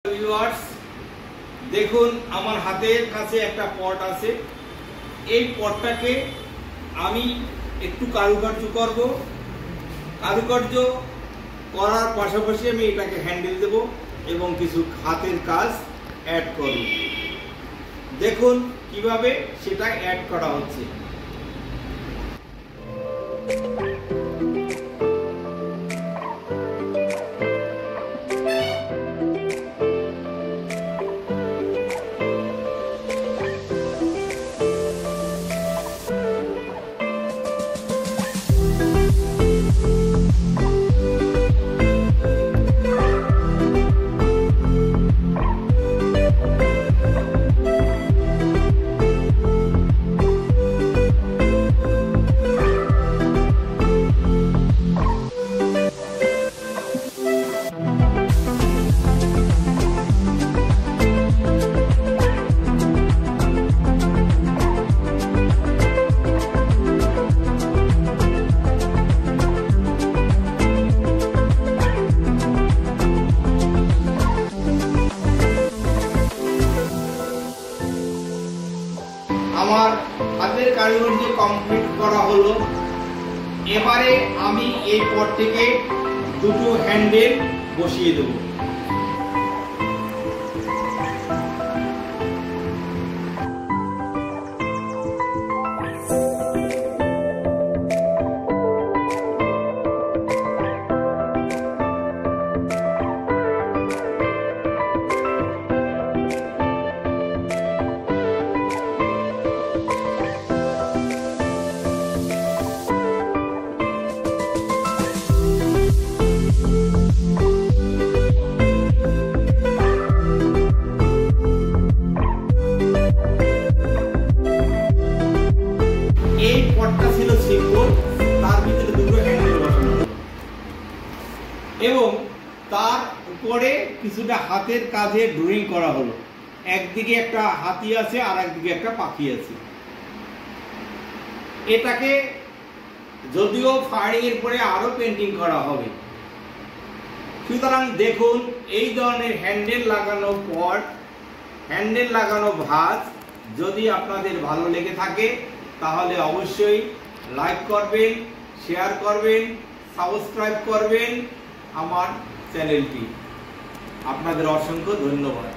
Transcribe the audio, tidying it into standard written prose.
Viewers, দেখুন আমার হাতের কাছে একটা পট আছে। এই পটটাকে আমি একটু কারুকার্য করব। কারুকার্য করার পাশাপাশি আমি এটাকে হ্যান্ডেল দেব এবং কিছু হাতের কাজ অ্যাড করব। দেখুন কিভাবে সেটা অ্যাড করা হচ্ছে। আমার হাতের কারুকার্য কমপ্লিট করা হলো। এবারে আমি এই পটটিকে দুটো হ্যান্ডেল বসিয়ে দেব। এই পটটা ছিল সিম্পল, তার ভিতরে দুটো হ্যান্ডেল বসানো এবং তার উপরে কিছুটা হাতের কাজে ড্রয়িং করা হলো। একদিকে একটা হাতি আছে আর একদিকে একটা পাখি আছে। এটাকে যদিও ফায়ারিং এর পরে আরো পেন্টিং করা হবে। সুতরাং দেখুন, এই ধরনের হ্যান্ডেল লাগানো পট, হ্যান্ডেল লাগানো ভাঁজ যদি আপনাদের ভালো লেগে থাকে তাহলে অবশ্যই লাইক করবেন, শেয়ার করবেন, সাবস্ক্রাইব করবেন আমার চ্যানেলটি। আপনাদের অসংখ্য ধন্যবাদ।